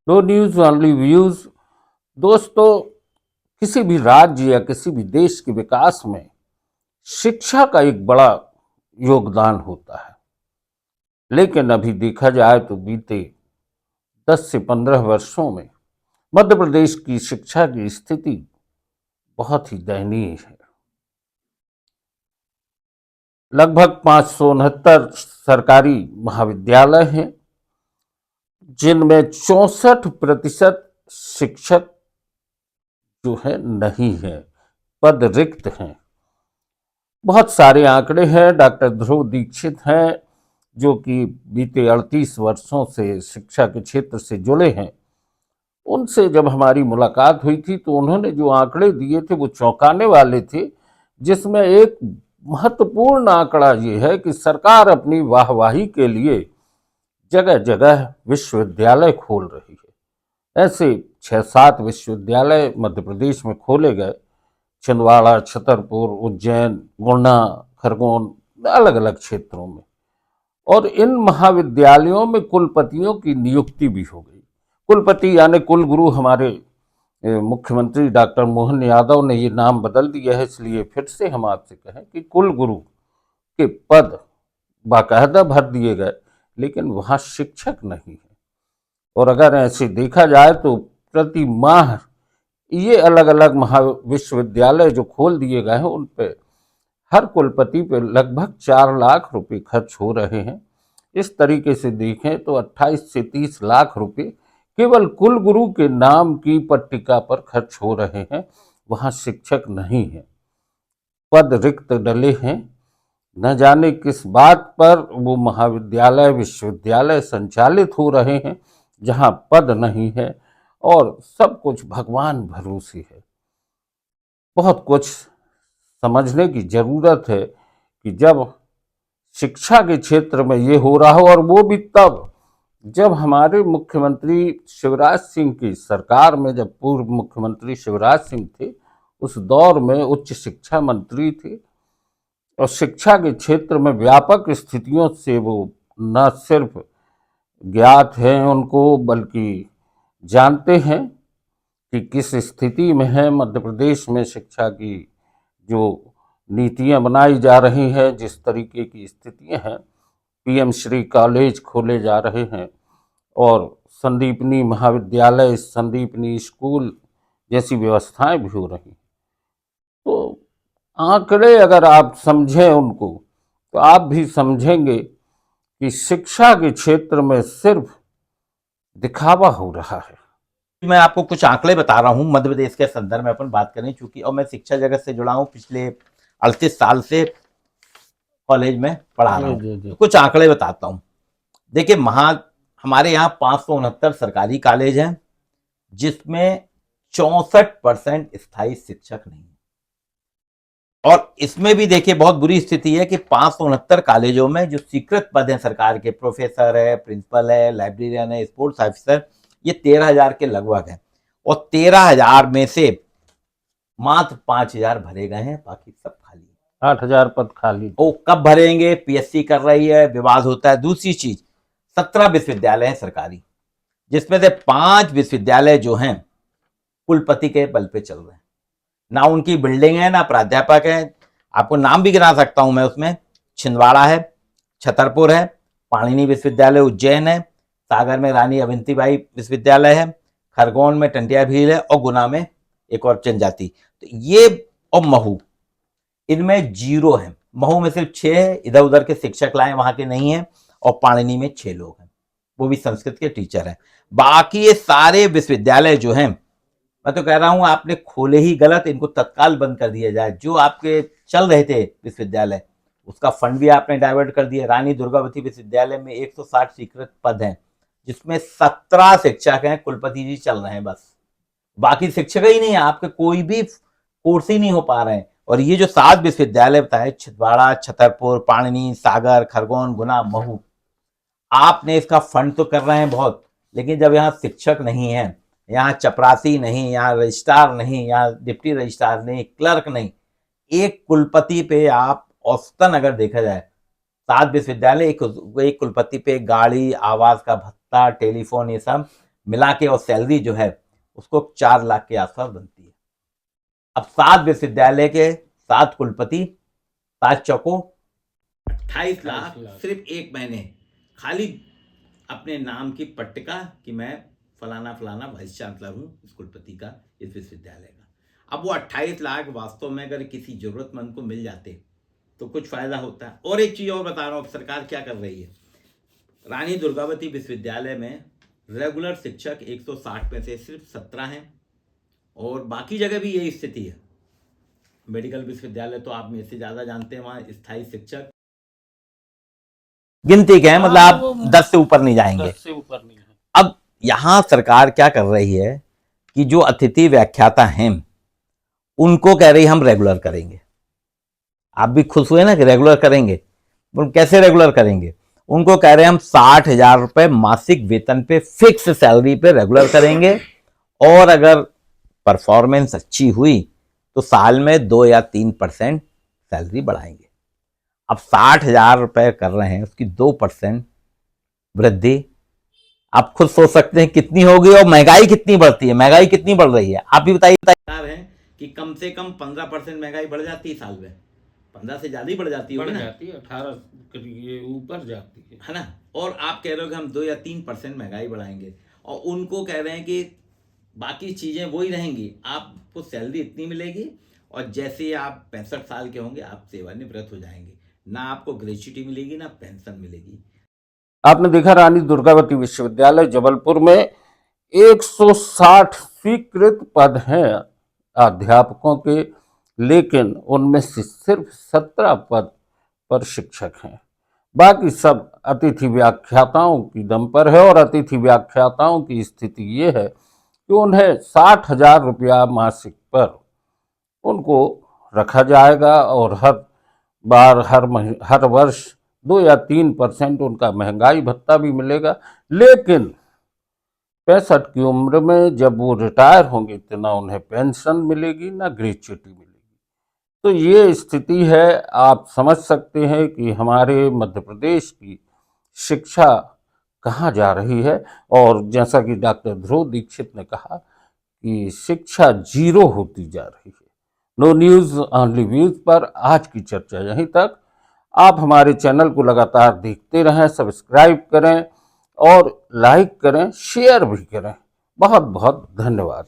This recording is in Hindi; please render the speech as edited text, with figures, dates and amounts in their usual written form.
No news only views. दोस्तों, किसी भी राज्य या किसी भी देश के विकास में शिक्षा का एक बड़ा योगदान होता है। लेकिन अभी देखा जाए तो बीते 10 से 15 वर्षों में मध्य प्रदेश की शिक्षा की स्थिति बहुत ही दयनीय है। लगभग 569 सरकारी महाविद्यालय हैं, जिनमें 64% शिक्षक जो है नहीं है, पद रिक्त हैं। बहुत सारे आंकड़े हैं। डॉक्टर ध्रुव दीक्षित हैं, जो कि बीते 38 वर्षों से शिक्षा के क्षेत्र से जुड़े हैं। उनसे जब हमारी मुलाकात हुई थी तो उन्होंने जो आंकड़े दिए थे वो चौंकाने वाले थे, जिसमें एक महत्वपूर्ण आंकड़ा ये है कि सरकार अपनी वाहवाही के लिए जगह जगह विश्वविद्यालय खोल रही है। ऐसे 6-7 विश्वविद्यालय मध्य प्रदेश में खोले गए। छिंदवाड़ा, छतरपुर, उज्जैन, गुना, खरगोन, अलग अलग क्षेत्रों में। और इन महाविद्यालयों में कुलपतियों की नियुक्ति भी हो गई। कुलपति यानी कुलगुरु हमारे मुख्यमंत्री डॉक्टर मोहन यादव ने ये नाम बदल दिया है, इसलिए फिर से हम आपसे कहें कि कुलगुरु के पद बाकायदा भर दिए गए, लेकिन वहाँ शिक्षक नहीं है। और अगर ऐसे देखा जाए तो प्रति माह ये अलग अलग महाविश्वविद्यालय जो खोल दिए गए हैं उन पे हर कुलपति पे लगभग 4 लाख रुपए खर्च हो रहे हैं। इस तरीके से देखें तो 28 से 30 लाख रुपए केवल कुलगुरु के नाम की पट्टिका पर खर्च हो रहे हैं। वहां शिक्षक नहीं है, पद रिक्त डले हैं। न जाने किस बात पर वो महाविद्यालय विश्वविद्यालय संचालित हो रहे हैं, जहां पद नहीं है और सब कुछ भगवान भरोसे है। बहुत कुछ समझने की जरूरत है कि जब शिक्षा के क्षेत्र में ये हो रहा हो, और वो भी तब जब हमारे मुख्यमंत्री शिवराज सिंह की सरकार में, जब पूर्व मुख्यमंत्री शिवराज सिंह थे, उस दौर में उच्च शिक्षा मंत्री थे और शिक्षा के क्षेत्र में व्यापक स्थितियों से वो न सिर्फ ज्ञात हैं उनको, बल्कि जानते हैं कि किस स्थिति में है मध्य प्रदेश में शिक्षा की जो नीतियां बनाई जा रही हैं, जिस तरीके की स्थितियां हैं। पीएम श्री कॉलेज खोले जा रहे हैं और संदीपनी महाविद्यालय, संदीपनी स्कूल जैसी व्यवस्थाएं भी हो रही हैं। तो आंकड़े अगर आप समझें उनको, तो आप भी समझेंगे कि शिक्षा के क्षेत्र में सिर्फ दिखावा हो रहा है। मैं आपको कुछ आंकड़े बता रहा हूं मध्य प्रदेश के संदर्भ में अपन बात करें, चूंकि और मैं शिक्षा जगत से जुड़ा हूं, पिछले 38 साल से कॉलेज में पढ़ा रहा हूं। तो कुछ आंकड़े बताता हूं। देखिए, हमारे यहाँ 569 सरकारी कॉलेज हैं, जिसमें 64% स्थायी शिक्षक नहीं। और इसमें भी देखिए बहुत बुरी स्थिति है कि 569 कॉलेजों में जो स्वीकृत पद हैं सरकार के, प्रोफेसर है, प्रिंसिपल है, लाइब्रेरियन है, स्पोर्ट्स ऑफिसर, ये 13,000 के लगभग है। और 13,000 में से मात्र 5,000 भरे गए हैं, बाकी सब खाली। 8,000 पद खाली। वो कब भरेंगे? पीएससी कर रही है, विवाद होता है। दूसरी चीज, 17 विश्वविद्यालय हैं सरकारी, जिसमें से 5 विश्वविद्यालय जो हैं कुलपति के बल पे चल रहे हैं। ना उनकी बिल्डिंग है, ना प्राध्यापक है। आपको नाम भी गिना सकता हूं मैं उसमें। छिंदवाड़ा है, छतरपुर है, पाणिनि विश्वविद्यालय उज्जैन है, सागर में रानी अवंतीबाई विश्वविद्यालय है, खरगोन में टंटिया भील है, और गुना में एक और जनजाति। तो ये, और महू, इनमें 0 है। महू में सिर्फ 6 है, इधर उधर के शिक्षक लाए, वहां के नहीं है। और पाणिनि में 6 लोग हैं, वो भी संस्कृत के टीचर हैं। बाकी ये सारे विश्वविद्यालय जो हैं, मैं तो कह रहा हूं आपने खोले ही गलत, इनको तत्काल बंद कर दिया जाए। जो आपके चल रहे थे विश्वविद्यालय, उसका फंड भी आपने डाइवर्ट कर दिया। रानी दुर्गावती विश्वविद्यालय में 160 स्वीकृत पद हैं, जिसमें 17 शिक्षक हैं, कुलपति जी चल रहे हैं बस। बाकी शिक्षक ही नहीं है, आपके कोई भी कोर्स ही नहीं हो पा रहे हैं। और ये जो 7 विश्वविद्यालय बताए, छिंदवाड़ा, छतरपुर, पाणिनि, सागर, खरगोन, गुना, महू, आपने इसका फंड तो कर रहे हैं बहुत, लेकिन जब यहाँ शिक्षक नहीं है, यहाँ चपरासी नहीं, यहाँ रजिस्ट्रार नहीं, यहाँ डिप्टी रजिस्ट्रार नहीं, क्लर्क नहीं, एक कुलपति पे आप औसतन अगर देखा जाए 7 विश्वविद्यालय, एक कुलपति पे गाड़ी, आवास का भत्ता, टेलीफोन, ये सब मिला के और सैलरी जो है उसको 4 लाख के आसपास बनती है। अब 7 विश्वविद्यालय के 7 कुलपति 7 चौकों 28 लाख सिर्फ एक महीने खाली अपने नाम की पट्टिका कि मैं फलाना फलाना वाइस चांसलर हूं इस कुलपति का, इस विश्वविद्यालय का। अब वो 28 लाख वास्तव में अगर किसी जरूरतमंद को मिल जाते तो कुछ फायदा होता है। और एक चीज और बता रहा हूं, सरकार क्या कर रही है। रानी दुर्गावती विश्वविद्यालय में रेगुलर शिक्षक 160 में से सिर्फ 17 हैं और बाकी जगह भी यही स्थिति है। मेडिकल विश्वविद्यालय तो आप में से ज्यादा जानते हैं, वहां स्थायी शिक्षक गिनती के हैं, मतलब आप 10 से ऊपर नहीं जाएंगे। 10 से ऊपर नहीं है। अब यहां सरकार क्या कर रही है कि जो अतिथि व्याख्याता हैं उनको कह रही हम रेगुलर करेंगे। आप भी खुश हुए ना कि रेगुलर करेंगे, कैसे रेगुलर करेंगे? उनको कह रहे हैं हम 60,000 रुपए मासिक वेतन पे फिक्स सैलरी पे रेगुलर करेंगे और अगर परफॉर्मेंस अच्छी हुई तो साल में 2 या 3% सैलरी बढ़ाएंगे। अब 60,000 रुपए कर रहे हैं, उसकी 2% वृद्धि आप खुद सोच सकते हैं कितनी होगी और महंगाई कितनी बढ़ती है, महंगाई कितनी बढ़ रही है आप भी बताइए। है कि कम से कम 15% महंगाई बढ़ जाती है साल में, 15 से ज्यादा ही बढ़ जाती है, 18 के ऊपर जाती है ना। और आप कह रहे हो कि हम 2 या 3% महंगाई बढ़ाएंगे और उनको कह रहे हैं कि बाकी चीजें वही रहेंगी, आपको सैलरी इतनी मिलेगी और जैसे ही आप 65 साल के होंगे आप सेवानिवृत्त हो जाएंगे, ना आपको ग्रेच्युटी मिलेगी ना पेंशन मिलेगी। आपने देखा रानी दुर्गावती विश्वविद्यालय जबलपुर में 160 स्वीकृत पद हैं अध्यापकों के, लेकिन उनमें से सिर्फ 17 पद पर शिक्षक हैं। बाकी सब अतिथि व्याख्याताओं की दम पर है और अतिथि व्याख्याताओं की स्थिति ये है कि उन्हें 60,000 रुपया मासिक पर उनको रखा जाएगा और हर बार हर वर्ष 2 या 3% उनका महंगाई भत्ता भी मिलेगा। लेकिन 65 की उम्र में जब वो रिटायर होंगे तो ना उन्हें पेंशन मिलेगी ना ग्रेच्युटी मिलेगी। तो ये स्थिति है, आप समझ सकते हैं कि हमारे मध्य प्रदेश की शिक्षा कहाँ जा रही है। और जैसा कि डॉक्टर ध्रुव दीक्षित ने कहा कि शिक्षा जीरो होती जा रही है। नो न्यूज़ ओनली व्यूज़ पर आज की चर्चा यहीं तक। आप हमारे चैनल को लगातार देखते रहें, सब्सक्राइब करें और लाइक करें, शेयर भी करें। बहुत बहुत धन्यवाद।